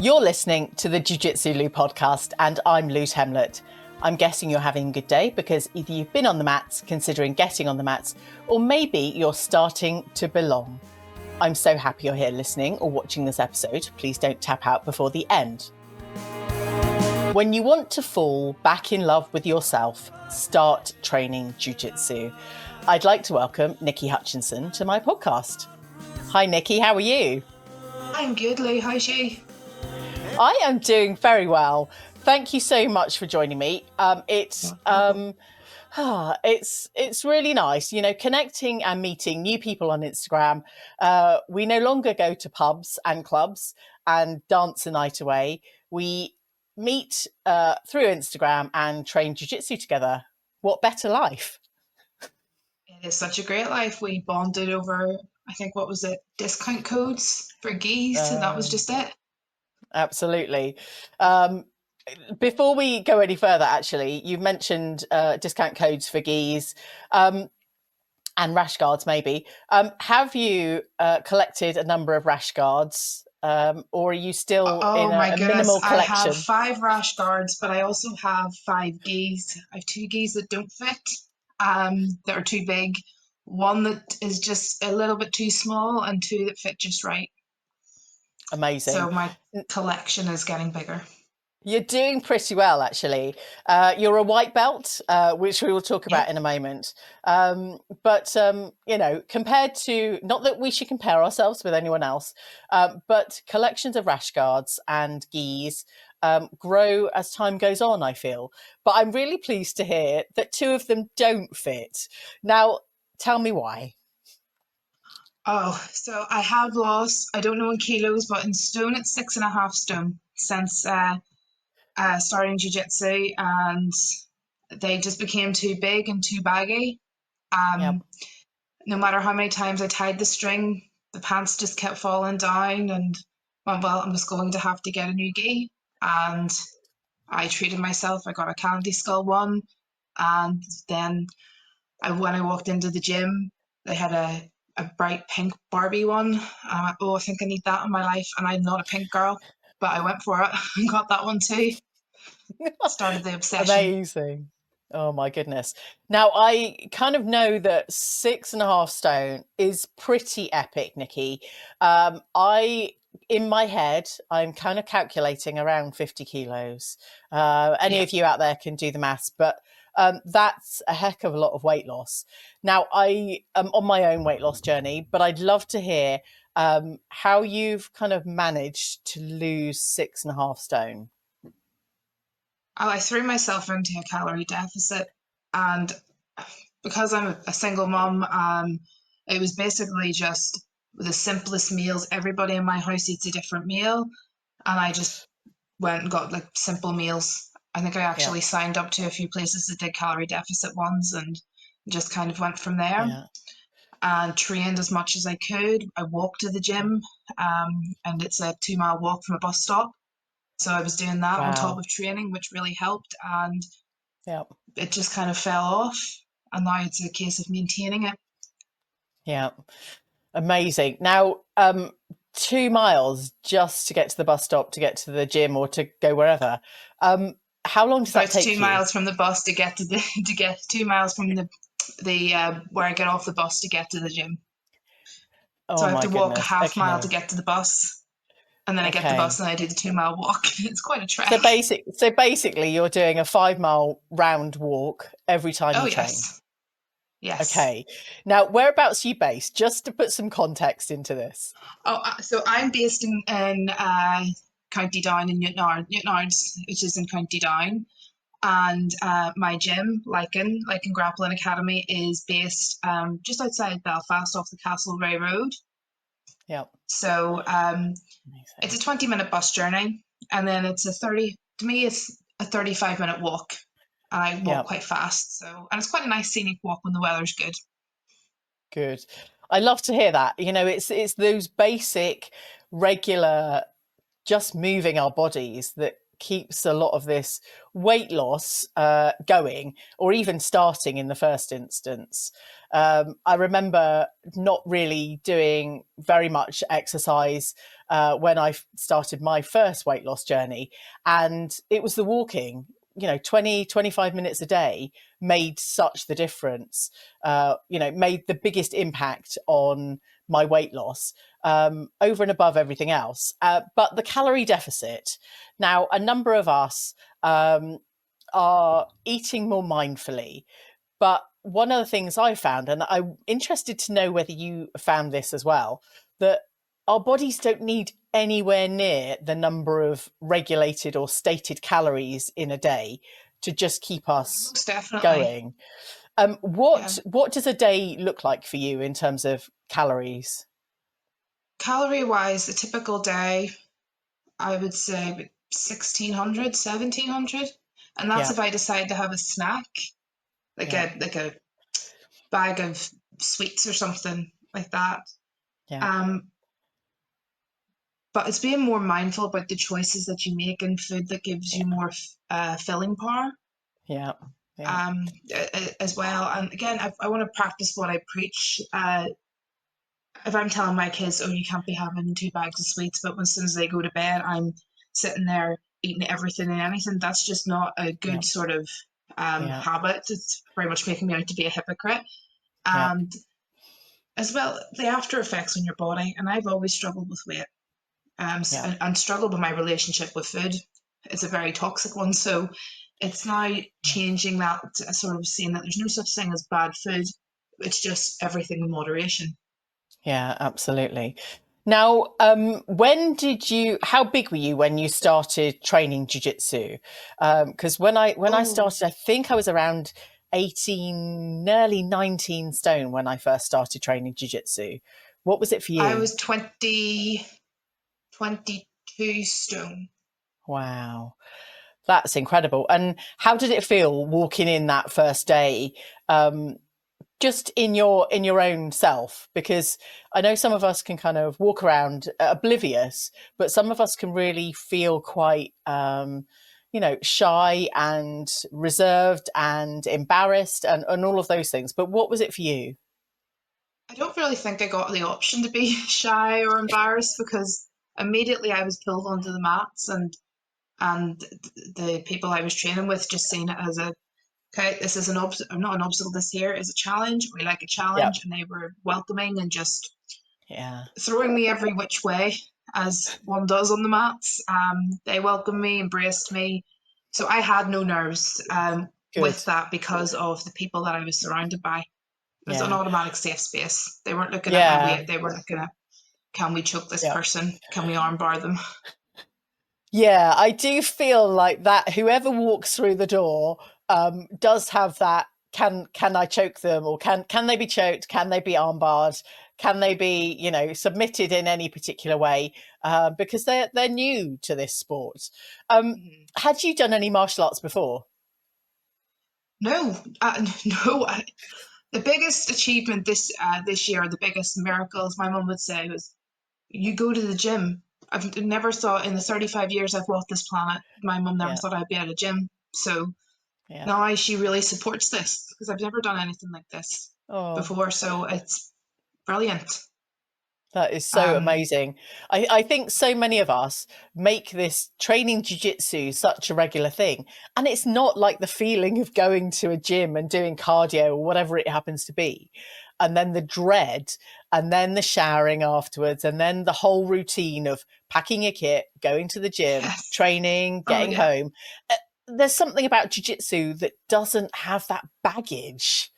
You're listening to the Jiu Jitsu Lou podcast, and I'm Lou Hemlett. I'm guessing you're having a good day because either you've been on the mats, considering getting on the mats, or maybe you're starting to belong. I'm so happy you're here listening or watching this episode. Please don't tap out before the end. When you want to fall back in love with yourself, start training Jiu Jitsu. I'd like to welcome Nikki Hutchinson to my podcast. Hi, Nikki. How are you? I'm good, Lou. How's you? I am doing very well. Thank you so much for joining me. It's really nice, connecting and meeting new people on Instagram. We no longer go to pubs and clubs and dance a night away. We meet through Instagram and train jiu-jitsu together. What better life? It is such a great life. We bonded over, I think, what was it? Discount codes for geese, and that was just it. Absolutely. Before we go any further, actually, you've mentioned discount codes for geese and rash guards, maybe. Have you collected a number of rash guards, or are you still in a minimal collection? I have 5 rash guards, but I also have 5 geese. I have 2 geese that don't fit, that are too big. 1 that is just a little bit too small, and 2 that fit just right. Amazing. So my collection is getting bigger. You're doing pretty well, actually. You're a white belt, which we will talk about in a moment. But compared to, not that we should compare ourselves with anyone else, but collections of rash guards and gis grow as time goes on, I feel. But I'm really pleased to hear that 2 of them don't fit. Now, tell me why. Oh, so I have lost, I don't know in kilos, but in stone, it's 6.5 stone since starting jiu-jitsu, and they just became too big and too baggy. No matter how many times I tied the string, the pants just kept falling down, and well, I'm just going to have to get a new gi. And I treated myself. I got a candy skull one, and then when I walked into the gym, they had a bright pink Barbie one. I went, oh, I think I need that in my life, and I'm not a pink girl, but I went for it and got that one too. Started the obsession. Amazing. Oh my goodness. Now I kind of know that 6.5 stone is pretty epic, Nikki. In my head, I'm kind of calculating around 50 kilos. Any of you out there can do the maths, but that's a heck of a lot of weight loss. Now I am on my own weight loss journey, but I'd love to hear how you've kind of managed to lose 6.5 stone. I threw myself into a calorie deficit, and because I'm a single mom, it was basically just the simplest meals. Everybody in my house eats a different meal, and I just went and got like simple meals. I think I actually signed up to a few places that did calorie deficit ones, and just kind of went from there. And trained as much as I could. I walked to the gym, and it's a 2-mile walk from a bus stop. So I was doing that on top of training, which really helped, and it just kind of fell off, and now it's a case of maintaining it. Yeah, amazing. Now, 2 miles just to get to the bus stop, to get to the gym, or to go wherever. How long does that take you? 2 miles from the bus to get 2 miles from the where I get off the bus to get to the gym. So I have to walk a half mile to get to the bus. And then I get the bus and I do the 2-mile walk. It's quite a trek. So basically, you're doing a 5-mile round walk every time you train. Yes. Okay. Now, whereabouts are you based? Just to put some context into this. So I'm based in County Down in Newtonards, which is in County Down. And my gym, Lycan Grappling Academy, is based just outside Belfast off the Castlereagh Road. Yeah. So it's a 20-minute bus journey, and then it's a 35-minute walk, and I walk quite fast. And it's quite a nice scenic walk when the weather's good. Good. I love to hear that. It's those basic, regular, just moving our bodies that keeps a lot of this weight loss going, or even starting in the first instance. I remember not really doing very much exercise when I started my first weight loss journey, and it was the walking. 20-25 minutes a day made such the difference, made the biggest impact on my weight loss, over and above everything else. But the calorie deficit, now a number of us are eating more mindfully, but one of the things I found, and I'm interested to know whether you found this as well, that our bodies don't need anywhere near the number of regulated or stated calories in a day to just keep us Most definitely. going. Yeah. What does a day look like for you in terms of calories? Calorie wise, a typical day, I would say 1600, 1700. And that's Yeah, if I decide to have a snack, yeah, like a bag of sweets or something like that. yeah, Um, but it's being more mindful about the choices that you make in food that gives you yeah, more filling power, yeah, yeah, as well. And again, I want to practice what I preach. If I'm telling my kids, oh, you can't be having two bags of sweets, but as soon as they go to bed, I'm sitting there eating everything and anything, that's just not a yeah, good sort of yeah, habit. It's very much making me out to be a hypocrite. yeah, And as well, the after effects on your body. And I've always struggled with weight, yeah, and struggled with my relationship with food. It's a very toxic one. So it's now yeah. changing that, sort of seeing that there's no such thing as bad food. It's just everything in moderation. Yeah, absolutely. Now, how big were you when you started training jiu-jitsu? Because when I Oh, started, I think I was around 18, nearly 19 stone when I first started training jiu-jitsu. What was it for I you? was 22 stone. Wow, that's incredible. And how did it feel walking in that first day? Just in your own self, because I know some of us can kind of walk around oblivious, but some of us can really feel quite shy and reserved and embarrassed and all of those things. But what was it for you? I don't really think I got the option to be shy or embarrassed because immediately I was pulled onto the mats, and the people I was training with just seen it as a, okay, this is not an obstacle, this here is a challenge. We like a Yeah, challenge, and they were welcoming and just yeah, throwing me every which way as one does on the mats. They welcomed me, embraced me. So I had no nerves with good. that because of the people that I was surrounded by. It was an Yeah, automatic safe space. They weren't looking at my yeah, weight. They were looking at, can we choke this yeah. person? Can we armbar them? Yeah, I do feel like that whoever walks through the door does have that, can I choke them, or can they be choked? Can they be armbarred? Can they be, submitted in any particular way? Because they're new to this sport. Um, Mhm. had you done any martial arts before? No, no. The biggest achievement this year, the biggest miracles, my mum would say, was you go to the gym. I've never thought in the 35 years I've walked this planet, my mum never Yeah, thought I'd be at a gym. So yeah. now she really supports this because I've never done anything like this Oh, before. So it's brilliant. that is so Um, amazing. I think so many of us make this training jujitsu such a regular thing. And it's not like the feeling of going to a gym and doing cardio or whatever it happens to be. And then the dread, and then the showering afterwards, and then the whole routine of packing your kit, going to the gym, yes. training, Oh getting yeah. home. There's something about jujitsu that doesn't have that baggage.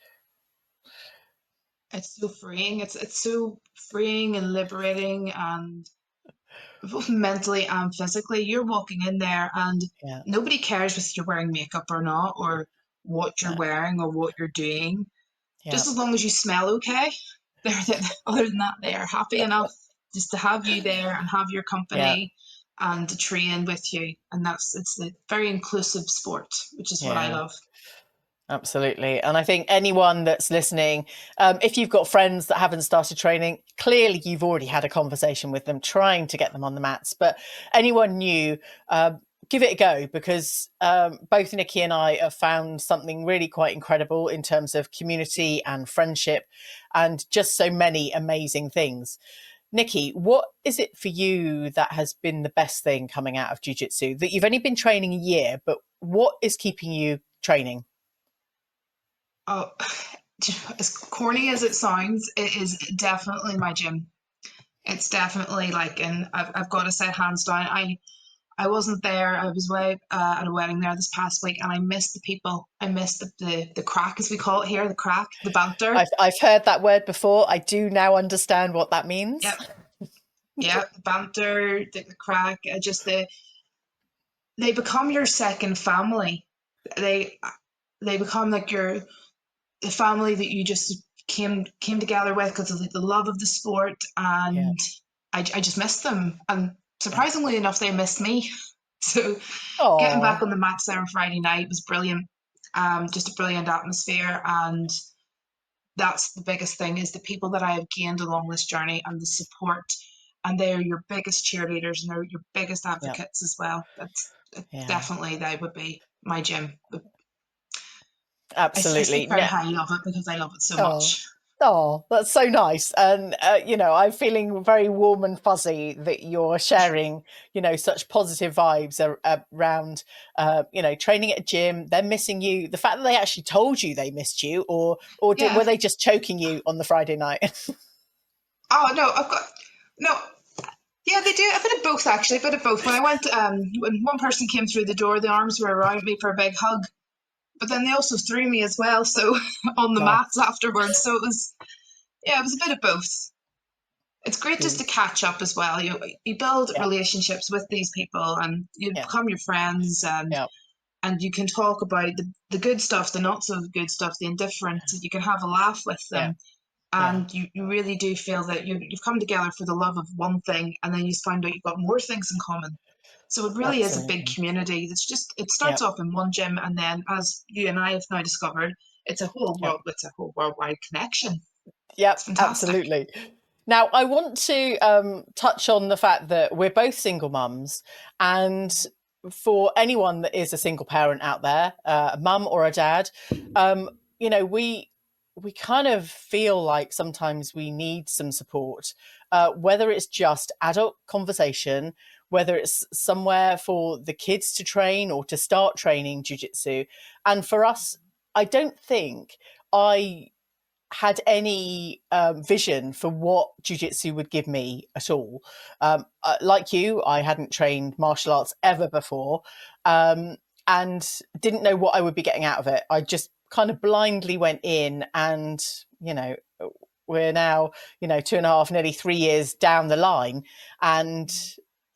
It's so freeing. It's so freeing and liberating, and both mentally and physically. You're walking in there, and Yeah. nobody cares if you're wearing makeup or not, or what you're No. wearing or what you're doing. Yeah. Just as long as you smell okay, other than that, they are happy enough just to have you there and have your Yeah. company and to train with you. And it's a very inclusive sport, which is what I Yeah. love. Absolutely. And I think anyone that's listening, if you've got friends that haven't started training, clearly you've already had a conversation with them trying to get them on the mats. But anyone new, give it a go, because both Nikki and I have found something really quite incredible in terms of community and friendship and just so many amazing things. Nikki, what is it for you that has been the best thing coming out of jiu-jitsu? That you've only been training a year, but what is keeping you training? Oh, as corny as it sounds, it is definitely my gym. It's definitely like, and I've got to say hands down, I wasn't there. I was away at a wedding there this past week, and I missed the people. I missed the crack, as we call it here, the crack, the banter. I've heard that word before. I do now understand what that means. Yep, yeah, the banter, the crack. Just they become your second family. They they become like the family that you just came together with because of the love of the sport, Yeah, and I just missed them, and yeah. surprisingly enough, they missed me. So getting back Oh, on the mats there on Friday night was brilliant. Just a brilliant atmosphere, and that's the biggest thing is the people that I have gained along this journey and the support, and they're your biggest cheerleaders and they're your biggest yeah, advocates as well. That's yeah. definitely they would be my gym. I speak Absolutely. very No, highly of it because I love it so oh, much. oh, that's so nice. And, I'm feeling very warm and fuzzy that you're sharing, such positive vibes around, training at a gym. They're missing you. The fact that they actually told you they missed you, or Yeah. were they just choking you on the Friday night? Oh no, I've got no. Yeah, they do a bit of both actually, a bit of both. When I went, when one person came through the door, the arms were around me for a big hug, but then they also threw me as well, so on the mats Nice. afterwards. So it was, yeah, it was a bit of both. It's great just to Good. catch up as well. You build Yeah, relationships with these people, and you yeah, become your friends, yeah, and you can talk about the good stuff, the not so good stuff, the indifferent. You can have a laugh with yeah, them, yeah. and you really do feel that you've come together for the love of one thing, and then you find out you've got more things in common. So it really is a big Absolutely. community. It's just it Yeah, starts off in one gym, and then as you and I have now discovered, yeah. it's a whole worldwide connection. Yep, It's fantastic. absolutely. Now, I want to touch on the fact that we're both single mums, and for anyone that is a single parent out there, a mum or a dad, we kind of feel like sometimes we need some support, whether it's just adult conversation, whether it's somewhere for the kids to train or to start training jujitsu. And for us, I don't think I had any vision for what jujitsu would give me at all. Like you, I hadn't trained martial arts ever before, and didn't know what I would be getting out of it. I just kind of blindly went in, and we're now 2.5, nearly 3 years down the line, and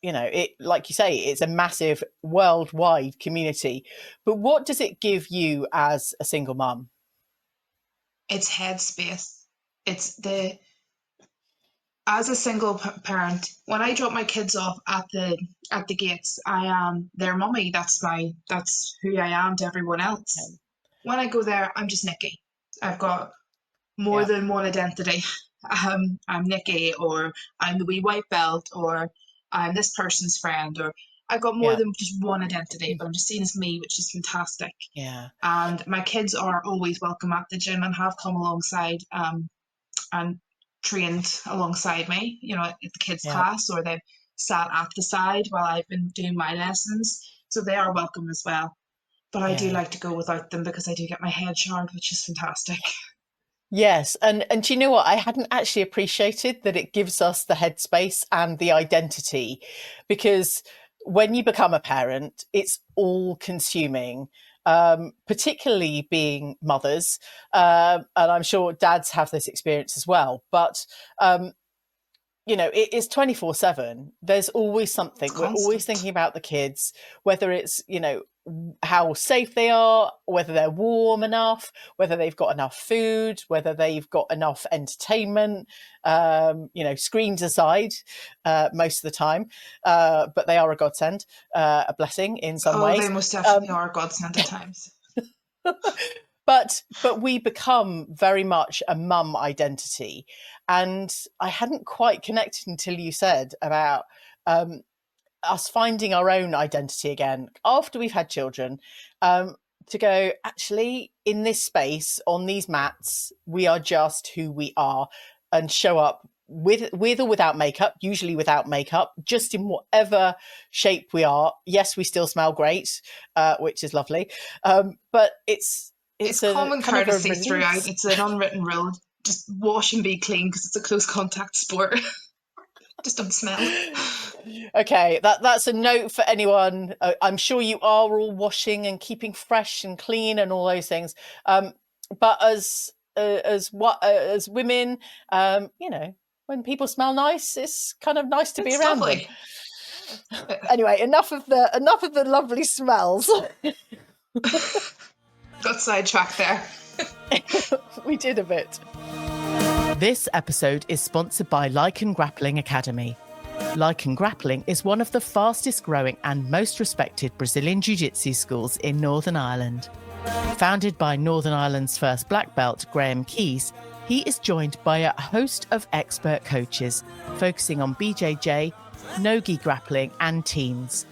it, like you say, it's a massive worldwide community. But what does it give you as a single mum? It's headspace. It's the as a single parent, when I drop my kids off at the gates, I am their mummy. That's who I am to everyone else. Um, When I go there, I'm just Nikki. I've got more yeah, than one identity. I'm Nikki, or I'm the wee white belt, or I'm this person's friend, or I've got more yeah, than just one identity, but I'm just seen as me, which is fantastic. yeah. And my kids are always welcome at the gym and have come alongside and trained alongside me, at the kids' Yeah, class, or they've sat at the side while I've been doing my lessons. So they are welcome as well. But I do yeah. like to go without them because I do get my head showered, which is fantastic. Yes, and do you know what? I hadn't actually appreciated that it gives us the headspace and the identity, because when you become a parent, it's all consuming. Particularly being mothers, and I'm sure dads have this experience as well. But it is 24/7. There's always It's something. We're always constant. thinking about the kids, whether it's how safe they are, whether they're warm enough, whether they've got enough food, whether they've got enough entertainment, screens aside, most of the time, but they are a godsend, a blessing in some Oh, they ways. most um, definitely are godsend at times. but we become very much a mum identity, and I hadn't quite connected until you said about, um, us finding our own identity again after we've had children, to go, actually, in this space, on these mats, we are just who we are, and show up with or without makeup, usually without makeup, just in whatever shape we are. Yes, we still smell great, which is lovely, but it's a common kind of a courtesy throughout. release. It's an unwritten rule. Just wash and be clean because it's a close contact sport. Just don't smell. Okay, that's a note for anyone. I'm sure you are all washing and keeping fresh and clean and all those things. But as women, when people smell nice, it's kind of nice to be It's around them. lovely. Anyway, enough of the lovely smells. Got sidetracked there. We did a bit. This episode is sponsored by Lycan Grappling Academy. Lycan Grappling is one of the fastest growing and most respected Brazilian Jiu Jitsu schools in Northern Ireland. Founded by Northern Ireland's first black belt, Graham Keys, he is joined by a host of expert coaches focusing on BJJ, no-gi grappling and teens.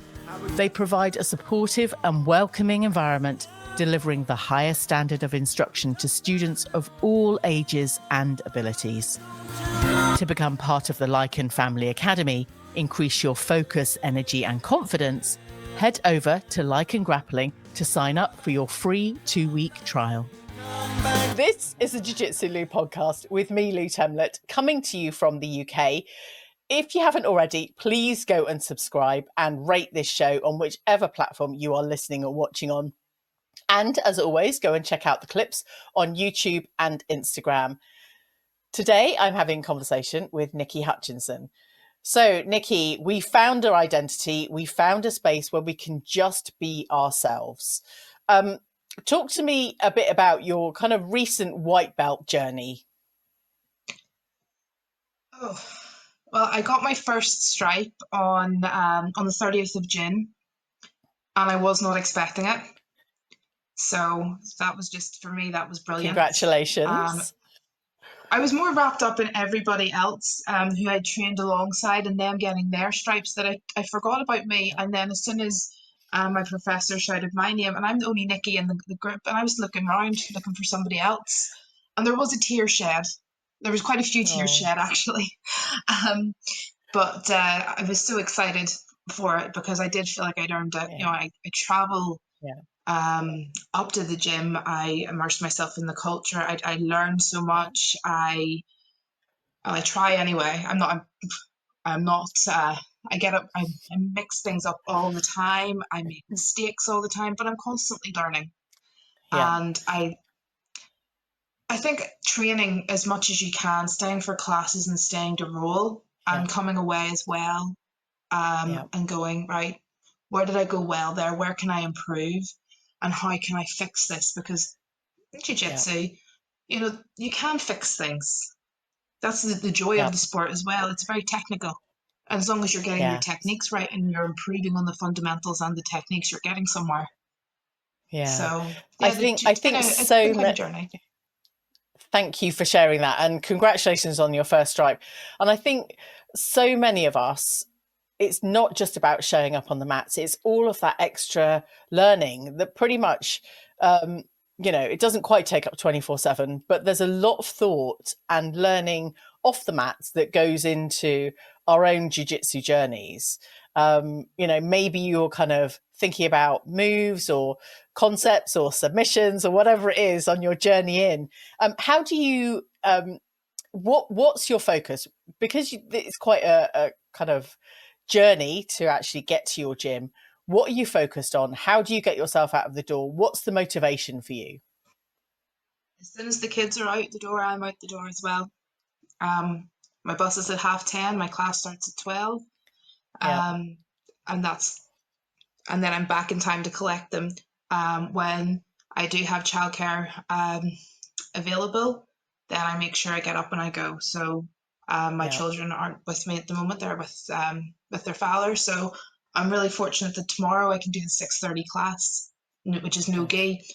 They provide a supportive and welcoming environment, delivering the highest standard of instruction to students of all ages and abilities. To become part of the Lycan Family Academy, increase your focus, energy and confidence, head over to Lycan Grappling to sign up for your free 2-week trial. This is the Jiu-Jitsu Lou podcast with me, Lou Temlett, coming to you from the UK. If you haven't already, please go and subscribe and rate this show on whichever platform you are listening or watching on. And as always, go and check out the clips on YouTube and Instagram. Today, I'm having a conversation with Nikki Hutchinson. So, Nikki, we found our identity. We found a space where we can just be ourselves. Talk to me a bit about your kind of recent white belt journey. Oh, well, I got my first stripe on the 30th of June, and I was not expecting it. So that was just, for me, that was brilliant. Congratulations. I was more wrapped up in everybody else who I'd trained alongside and them getting their stripes that I forgot about me. And then as soon as my professor shouted my name, and I'm the only Nikki in the group, and I was looking around looking for somebody else, and there was a tear shed. There was quite a few tears shed, actually. But I was so excited for it because I did feel like I'd earned it. Yeah. I travel Yeah. up to the gym. I immersed myself in the culture. I learned so much. I try anyway. I'm not. I get up. I mix things up all the time. I make mistakes all the time, but I'm constantly learning. Yeah. And I think training as much as you can, staying for classes and staying to roll, and coming away as well, and going, right, where did I go well there? Where can I improve? And how can I fix this? Because jiu-jitsu, you can fix things. That's the joy of the sport as well. It's very technical. And as long as you're getting your techniques right and you're improving on the fundamentals and the techniques, you're getting somewhere. Yeah. So I think it's been quite a journey. Thank you for sharing that, and congratulations on your first stripe. And I think so many of us, it's not just about showing up on the mats, it's all of that extra learning that pretty much, it doesn't quite take up 24/7, but there's a lot of thought and learning off the mats that goes into our own jiu-jitsu journeys. Maybe you're kind of thinking about moves or concepts or submissions or whatever it is on your journey in. How do you, what's your focus? Because it's quite a kind of journey to actually get to your gym. What are you focused on? How do you get yourself out of the door? What's the motivation for you? As soon as the kids are out the door, I'm out the door as well. My bus is at 10:30. My class starts at 12. And then I'm back in time to collect them. When I do have childcare available, then I make sure I get up and I go. So my children aren't with me at the moment; they're with their father. So I'm really fortunate that tomorrow I can do the 6:30 class, which is no-gi.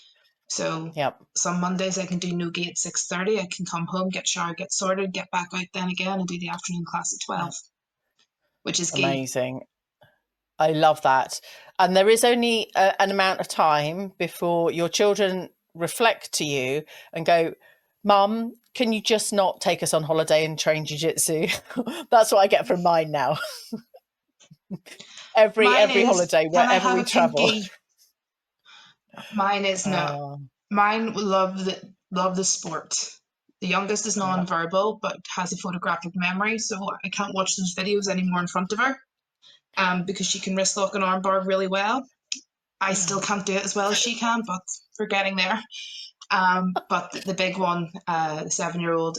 So some Mondays I can do no-gi at 6:30. I can come home, get showered, get sorted, get back out then again and do the afternoon class at 12, which is gi. Amazing. I love that. And there is only an amount of time before your children reflect to you and go, Mum, can you just not take us on holiday and train jiu-jitsu? That's what I get from mine now. Mine Every is, holiday, can I wherever have we a travel. pinky? Mine is no. Oh, Mine love the sport. The youngest is yeah. non-verbal but has a photographic memory, so I can't watch those videos anymore in front of her. Because she can wrist lock an armbar really well. I still can't do it as well as she can, but we're getting there. But the big one, the 7-year-old,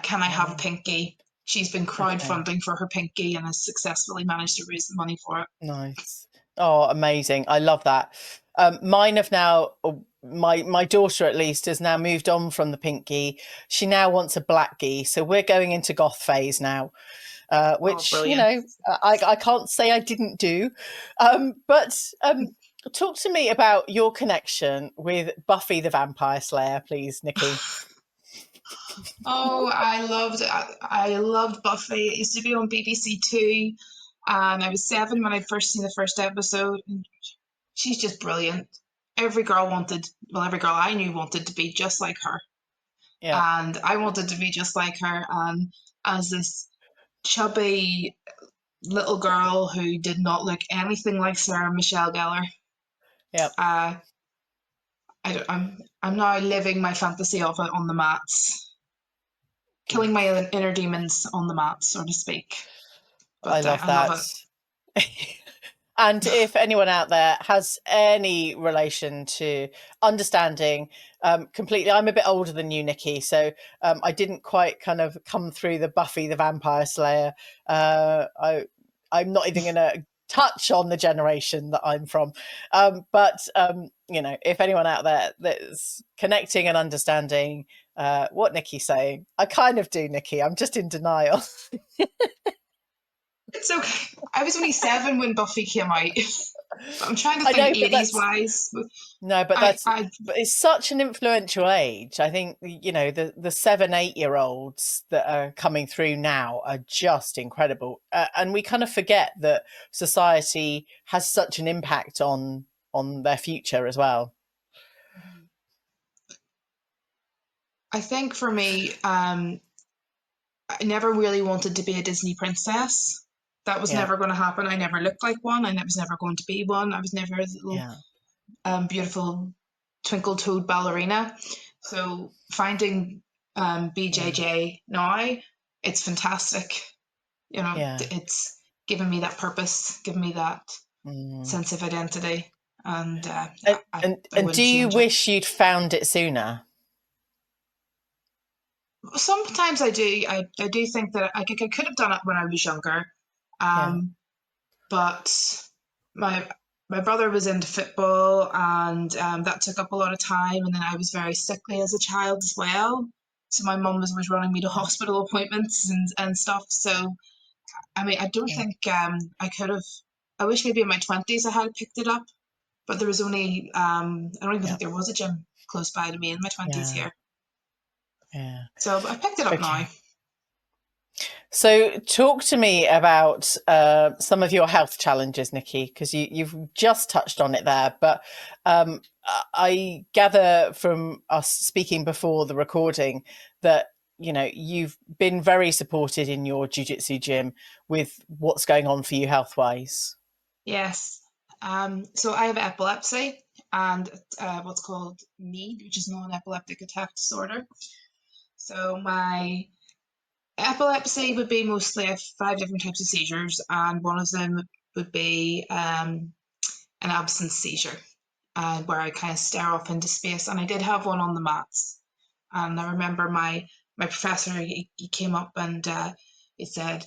can I have a Oh, pinky? She's been okay. crowdfunding for her pinky and has successfully managed to raise the money for it. Nice. Oh, amazing. I love that. Mine have now, my daughter at least has now moved on from the pink gi. She now wants a black gi. So we're going into goth phase now, Oh, which, brilliant. I can't say I didn't do. But talk to me about your connection with Buffy the Vampire Slayer, please, Nikki. Oh, I loved Buffy. It used to be on BBC Two, and I was 7 when I first seen the first episode. And she's just brilliant. Every girl I knew wanted to be just like her, Yeah, and I wanted to be just like her. And as this chubby little girl who did not look anything like Sarah Michelle Gellar, yeah. uh, I'm now living my fantasy of it on the mats, Good. killing my inner demons on the mats, so to speak. I But love I love that. it. And if anyone out there has any relation to understanding completely, I'm a bit older than you, Nikki, so I didn't quite kind of come through the Buffy the Vampire Slayer. I'm not even going to touch on the generation that I'm from. But, if anyone out there that's connecting and understanding what Nikki's saying, I kind of do, Nikki. I'm just in denial. It's okay. I was only 7 when Buffy came out, but I'm trying to I think know, but 80s that's wise. No, but I, that's I, but it's such an influential age. I think the 7, 8 year olds that are coming through now are just incredible, and we kind of forget that society has such an impact on their future as well. I think for me, I never really wanted to be a Disney princess. That was Yeah, never going to happen. I never looked like one. I was never going to be one. I was never a little yeah, beautiful twinkle toed ballerina. So finding yeah, BJJ now, it's fantastic. yeah. It's given me that purpose, given me that Mm. sense of identity, and And, I and do wouldn't you change it. wish you'd found it sooner? Sometimes I do. I do think that I think I could have done it when I was younger, Yeah, but my my brother was into football, and that took up a lot of time. And then I was very sickly as a child as well, so my mum was always running me to yeah, hospital appointments and stuff. So I mean, I don't yeah, think I could have. I wish maybe in my 20s I had picked it up, but there was only I don't even yeah, think there was a gym close by to me in my 20s yeah, here. yeah. So I picked it up now. Okay. So, talk to me about some of your health challenges, Nikki, because you've just touched on it there. But I gather from us speaking before the recording that you've been very supported in your jiu-jitsu gym with what's going on for you health-wise. Yes. So I have epilepsy and what's called NEAD, which is non-epileptic attack disorder. So my epilepsy would be mostly I have 5 different types of seizures, and one of them would be an absence seizure, where I kind of stare off into space. And I did have one on the mats, and I remember my professor he came up and he said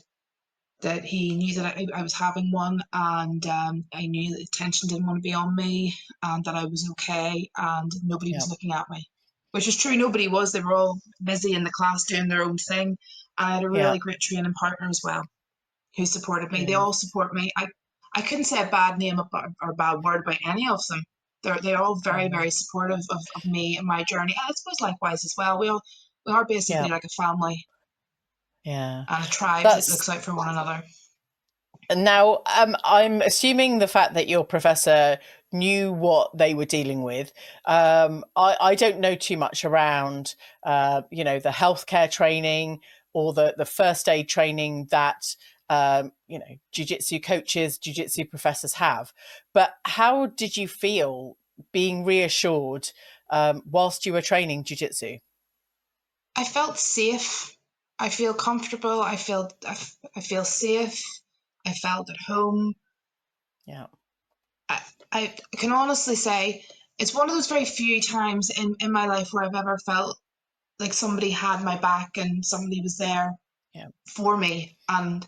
that he knew that I was having one, and I knew that the attention didn't want to be on me, and that I was okay, and nobody Yeah, was looking at me, which is true. Nobody was. They were all busy in the class doing their own thing. I had a yeah, really great training partner as well who supported me. They yeah, all support me. I couldn't say a bad name or a bad word about any of them. They're all very, oh, very supportive of me and my journey. And I suppose likewise as well. We are yeah, basically like a family yeah. and a tribe that That's looks out for one another. And now, I'm assuming the fact that your professor knew what they were dealing with. I don't know too much around, the healthcare training or the first aid training that jiu-jitsu coaches, jiu-jitsu professors have. But how did you feel being reassured whilst you were training jiu-jitsu? I felt safe. I feel comfortable. I feel safe. I felt at home. Yeah, I can honestly say it's one of those very few times in my life where I've ever felt like somebody had my back and somebody was there yeah, for me. And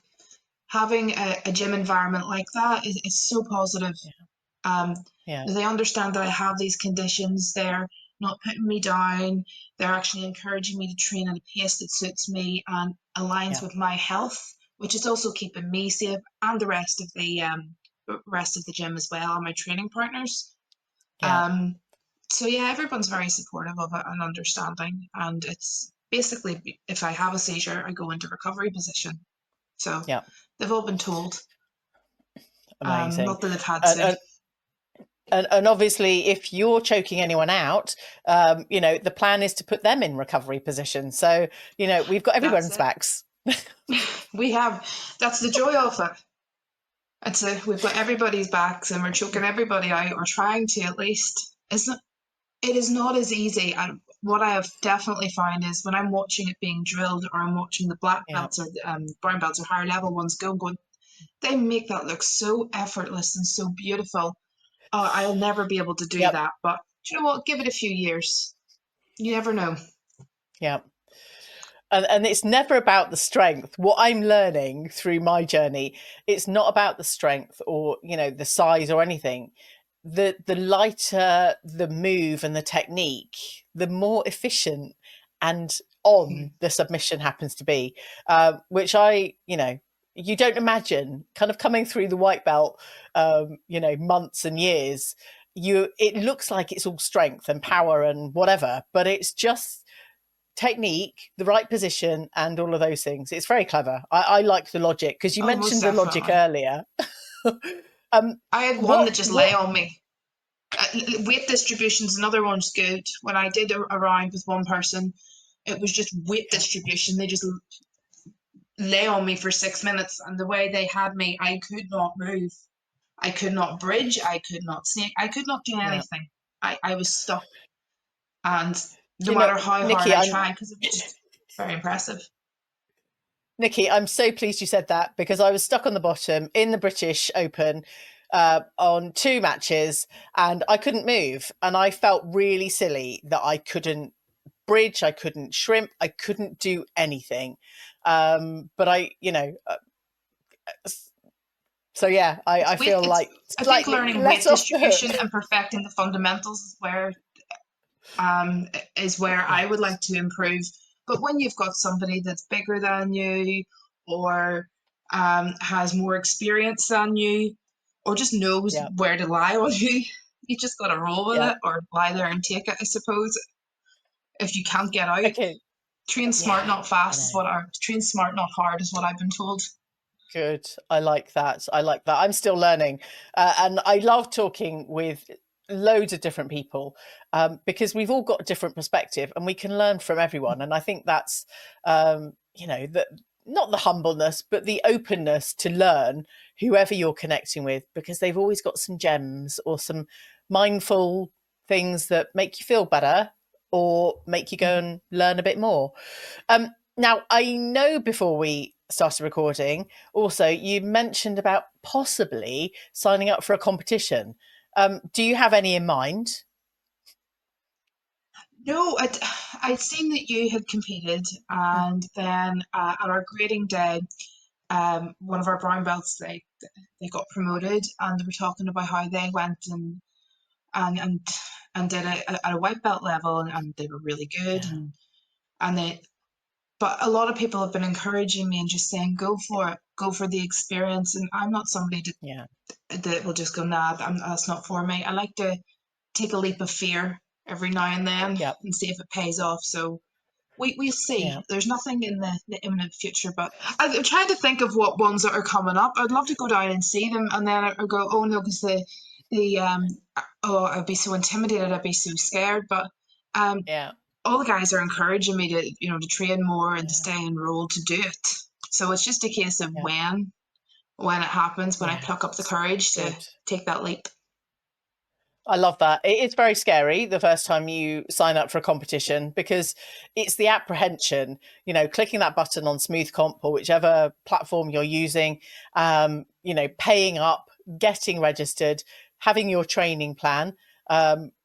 having a gym environment like that is so positive. yeah, Um, yeah, they understand that I have these conditions. They're not putting me down. They're actually encouraging me to train at a pace that suits me and aligns yeah, with my health, which is also keeping me safe and the rest of the gym as well, and my training partners. yeah, So yeah, everyone's very supportive of it and understanding. And it's basically if I have a seizure, I go into recovery position. So yeah. they've all been told. Amazing. Not that they've had And, to. and and obviously, if you're choking anyone out, the plan is to put them in recovery position. So, we've got That's everyone's it. backs. We have. That's the joy of it. It's we've got everybody's backs and we're choking everybody out, or trying to at least. It is not as easy. And what I have definitely found is when I'm watching it being drilled, or I'm watching the black Yeah, belts or brown belts or higher level ones going, they make that look so effortless and so beautiful. I'll never be able to do yep, that. But do you know what? Give it a few years. You never know. yep. And it's never about the strength. What I'm learning through my journey, it's not about the strength or the size or anything. The lighter the move and the technique, the more efficient and on the submission happens to be, which you don't imagine kind of coming through the white belt, months and years. It looks like it's all strength and power and whatever, but it's just technique, the right position, and all of those things. It's very clever. I like the logic because you Oh, most mentioned the logic definitely. earlier. I had one What that just lay what on me. Weight distribution's another one's good. When I did a round with one person, it was just weight Yeah, distribution. They just lay on me for 6 minutes, and the way they had me, I could not move. I could not bridge. I could not snake. I could not do yeah. anything. I was stuck, and no Do you know, matter how hard Nikki? I I'm tried, because it was just very impressive. Nikki. I'm so pleased you said that because I was stuck on the bottom in the British Open on two matches, and I couldn't move, and I felt really silly that I couldn't bridge, I couldn't shrimp, I couldn't do anything. But so yeah, I feel It's. like I think slightly learning less weight off the hook. distribution and perfecting the fundamentals is where I would Yes. like to improve. But when you've got somebody that's bigger than you, or has more experience than you, or just knows Yeah. where to lie on you, you just got to roll with Yeah. it or lie there and take it, I suppose. If you can't get out, Okay. train smart, Yeah. not I fast is know. what I train smart, not hard is what I've been told. Good. I like that. I like that. I'm still learning. And I love talking with loads of different people because we've all got a different perspective and we can learn from everyone. And I think that's, not the humbleness, but the openness to learn whoever you're connecting with because they've always got some gems or some mindful things that make you feel better or make you go Mhm. and learn a bit more. Now, I know before we started recording, also, you mentioned about possibly signing up for a competition. Do you have any in mind? No, I'd seen that you had competed, and then at our grading day, one of our brown belts they got promoted, and they were talking about how they went and and and did it at a white belt level, and they were really good, Yeah, and they. But a lot of people have been encouraging me and just saying, "Go for it, go for the experience." And I'm not somebody yeah, that will just go, "Nah, that's not for me." I like to take a leap of fear every now and then yeah, and see if it pays off. So we'll see. Yeah. There's nothing in the imminent future, but I'm trying to think of what ones that are coming up. I'd love to go down and see them, and then I go, oh no, because the oh, I'd be so intimidated, I'd be so scared. But um, Yeah. all the guys are encouraging me to, to train more and to Yeah. stay enrolled to do it. So it's just a case of Yeah. when it happens, when I Yeah. pluck up the courage to Good. take that leap. I love that. It is very scary the first time you sign up for a competition because it's the apprehension, clicking that button on Smooth Comp or whichever platform you're using, paying up, getting registered, having your training plan,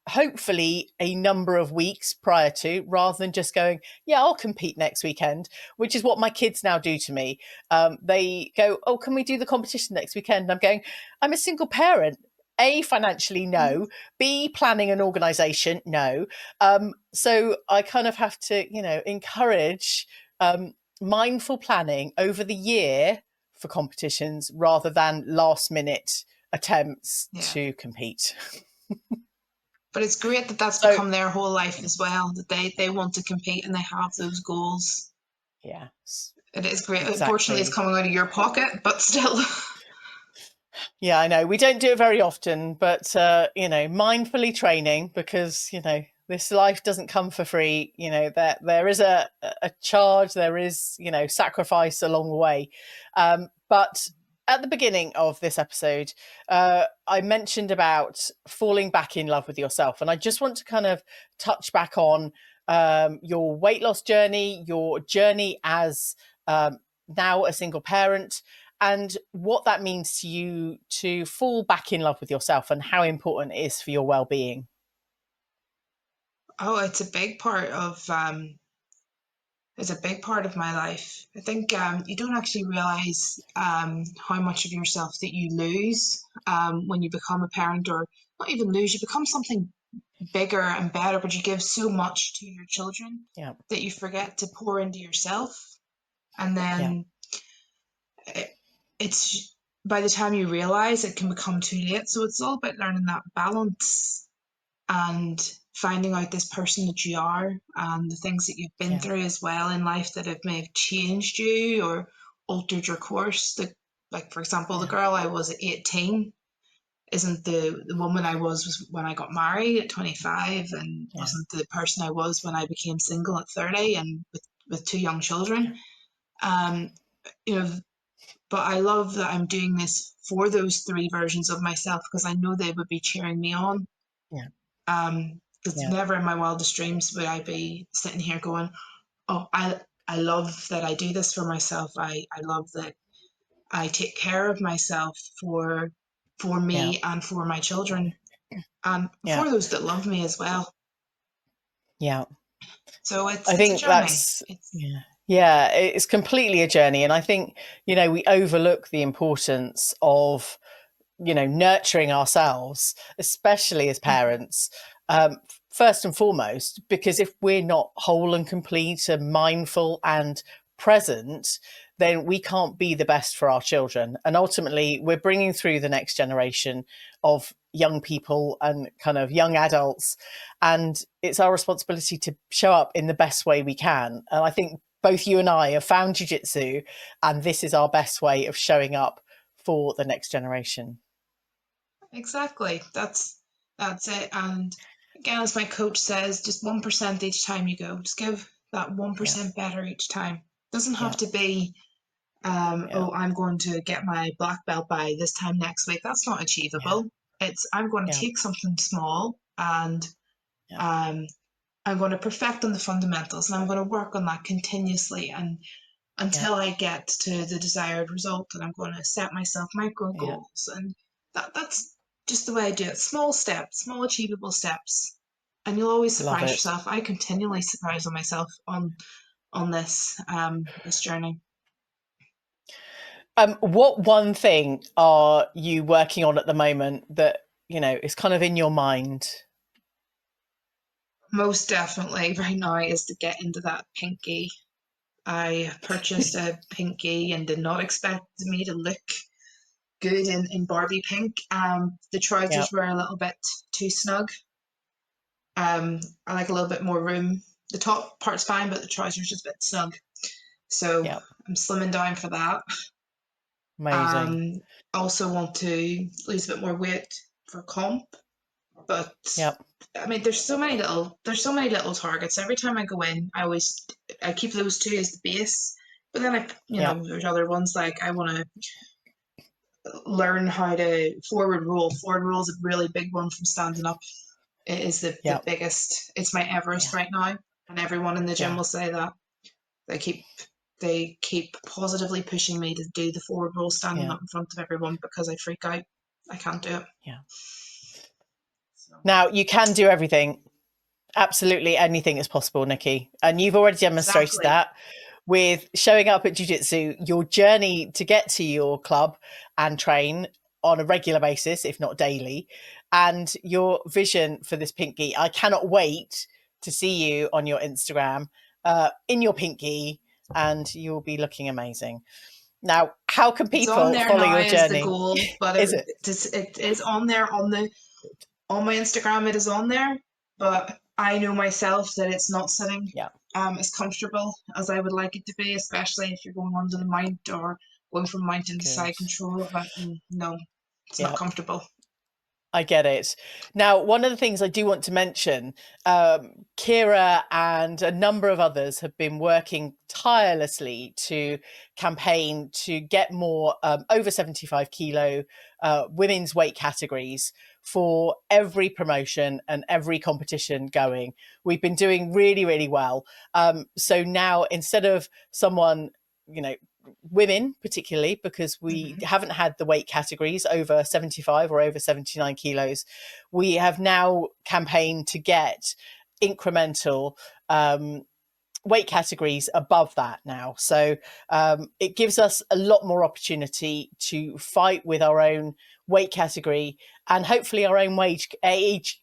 hopefully a number of weeks prior to, rather than just going, yeah, I'll compete next weekend, which is what my kids now do to me. They go, oh, can we do the competition next weekend? And I'm going, I'm a single parent. A, financially, no. B, planning an organization, no. So I kind of have to, encourage mindful planning over the year for competitions rather than last minute attempts Yeah. to compete. But it's great that that's So, become their whole life as well, that they want to compete and they have those goals. yeah, It is great. Unfortunately, it's exactly. coming out of your pocket, but still. Yeah, I know. We don't do it very often, but mindfully training because, this life doesn't come for free. There is a charge, there is, sacrifice along the way. But at the beginning of this episode, I mentioned about falling back in love with yourself. And I just want to kind of touch back on your weight loss journey, your journey as now a single parent, and what that means to you to fall back in love with yourself and how important it is for your well-being. Oh, it's a big part of my life. I think you don't actually realize how much of yourself that you lose when you become a parent, or not even lose, you become something bigger and better, but you give so much to your children Yeah. that you forget to pour into yourself. And Yeah. then it's by the time you realize, it can become too late. So it's all about learning that balance and finding out this person that you are and the things that you've been Yeah. through as well in life that have may have changed you or altered your course. Like for example, the Yeah. girl I was at 18 isn't the woman I was when I got married at 25, and Yeah. wasn't the person I was when I became single at 30 and with two young children. Um, you know, but I love that I'm doing this for those three versions of myself because I know they would be cheering me on. Yeah. Because Yeah. never in my wildest dreams would I be sitting here going, "Oh, I love that I do this for myself. I love that I take care of myself for Yeah. me and for my children and Yeah. for those that love me as well." Yeah. So I it's a think journey. that's, It's yeah. Yeah, it's completely a journey. And I think, we overlook the importance of nurturing ourselves, especially as parents, um, first and foremost, because if we're not whole and complete and mindful and present, then we can't be the best for our children. And ultimately, we're bringing through the next generation of young people and kind of young adults. And it's our responsibility to show up in the best way we can. And I think both you and I have found jiu-jitsu, and this is our best way of showing up for the next generation. exactly that's it. And again, as my coach says, just 1% each time you go. Just give that Yeah. 1% better each time. Doesn't have Yeah. to be Yeah. oh, I'm going to get my black belt by this time next week. That's not Yeah. achievable. It's I'm going to Yeah. take something small and Yeah. um, I'm going to perfect on the fundamentals, and I'm going to work on that continuously and Yeah. until I get to the desired result. And I'm going to set myself micro Yeah. goals, and that's just the way I do it. Small steps, small achievable steps, and you'll always Love surprise it. yourself. I continually surprise myself on this journey. What one thing are you working on at the moment that, is kind of in your mind? Most definitely right now is to get into that pinky. I purchased a pinky and did not expect me to look good in Barbie pink. The Yeah. trousers were a little bit too snug. I like a little bit more room the top part's fine, but the trousers just a bit snug. So Yep. I'm slimming down for that. Amazing. Also want to lose a bit more weight for comp, but Yep. I mean, there's so many little targets. Every time I go in, I keep those two as the base. But then Yep. there's other ones like I want to learn how to forward roll. Forward roll is a really big one from standing up. It is the Yep. biggest. It's my Everest Yeah. right now, and everyone in the gym Yeah. will say that. They keep positively pushing me to do the forward roll standing Yeah. up in front of everyone because I freak out. I can't do it. Yeah. So. Now you can do everything. Absolutely anything is possible, Nikki. And you've already demonstrated Exactly. that with showing up at Jiu Jitsu, your journey to get to your club and train on a regular basis, if not daily, and your vision for this pink gi. I cannot wait to see you on your Instagram in your pink gi, and you'll be looking amazing. Now, how can It's on people there follow now your as the journey? goal, but Is it? it is on there on my Instagram. It is on there, but I know myself that it's not sitting Yeah. as comfortable as I would like it to be, especially if you're going under the mount or going from mountain to Good. side control. But no, it's not Yeah. comfortable. I get it. Now, one of the things I do want to mention, Kira and a number of others have been working tirelessly to campaign to get more over 75 kilo women's weight categories for every promotion and every competition going. We've been doing really, really well. So now instead of someone, you know, women particularly, because we haven't had the weight categories over 75 or over 79 kilos, we have now campaigned to get incremental weight categories above that now. So it gives us a lot more opportunity to fight with our own weight category and hopefully our own age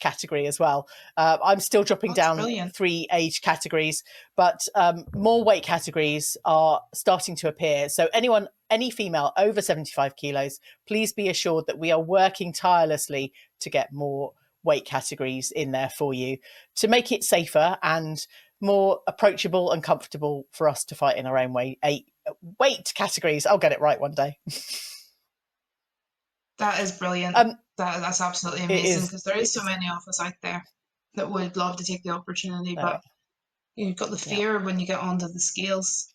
category as well. I'm still dropping That's down brilliant. 3 age categories, but more weight categories are starting to appear. So any female over 75 kilos, please be assured that we are working tirelessly to get more weight categories in there for you to make it safer and more approachable and comfortable for us to fight in our own weight categories. I'll get it right one day. That is brilliant. That's absolutely It amazing is. because there is so many of us out there that would love to take the opportunity, but you've got the Yeah. fear when you get onto the scales.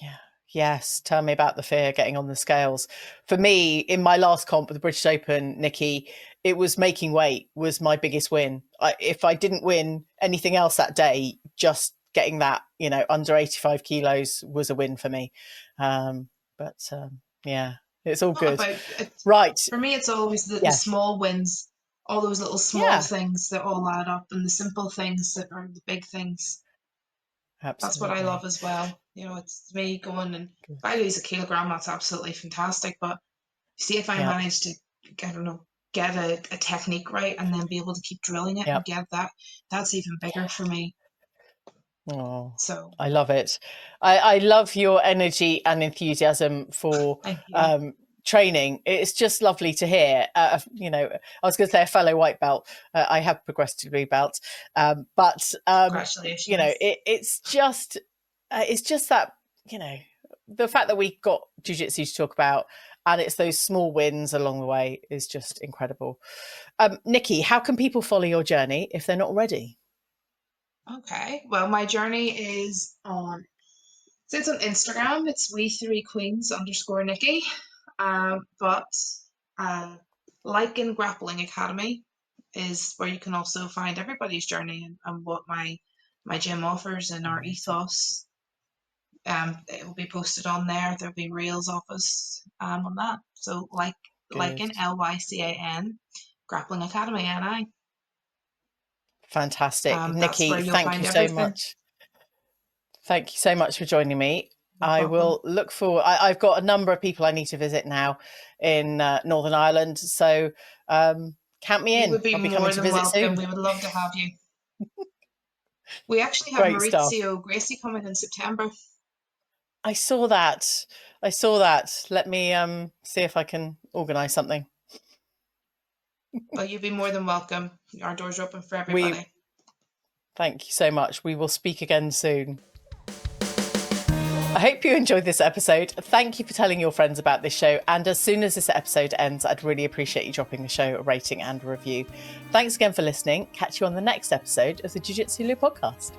Yeah. Yes. Tell me about the fear getting on the scales. For me, in my last comp with the British Open, Nikki, it was making weight was my biggest win. If I didn't win anything else that day, just getting that, under 85 kilos was a win for me. Yeah, it's all Not good. about it. Right. For me, it's always the Yes. small wins, all those little small Yeah, things that all add up, and the simple things that are the big things. That's what I love absolutely. as well. It's me going and if I lose a kilogram, that's absolutely fantastic. But see if I Yeah. manage to, I don't know, get a technique right and then be able to keep drilling it Yeah. and get that, that's even bigger for me. Oh, So I love it. I love your energy and enthusiasm for thank you. training. It's just lovely to hear. I was going to say a fellow white belt. I have progressed to blue belt, but Congratulations. it's just that the fact that we got jiu-jitsu to talk about, and it's those small wins along the way is just incredible. Nikki, how can people follow your journey if they're not already? Okay. Well, my journey is on, so it's on Instagram. It's we3queens_Nikki. But like in Grappling Academy is where you can also find everybody's journey and what my gym offers and our Amazing. ethos. It will be posted on there. There'll be reels of us on that. So like Good. in LYCAN, Grappling Academy NI. Fantastic. That's where Nikki, you'll thank you find so everything. much. Thank you so much for joining me. No I problem. will look for, I've got a number of people I need to visit now in Northern Ireland. So count me You in. would be I'll be coming more to than visit welcome. soon. We would love to have you. We actually have Great stuff. Maurizio Gracie coming in September. I saw that. I saw that. Let me see if I can organise something. Well, you'd be more than welcome. Our doors are open for We everybody. Thank you so much. We will speak again soon. I hope you enjoyed this episode. Thank you for telling your friends about this show. And as soon as this episode ends, I'd really appreciate you dropping the show a rating and a review. Thanks again for listening. Catch you on the next episode of the Jiu Jitsu Lou podcast.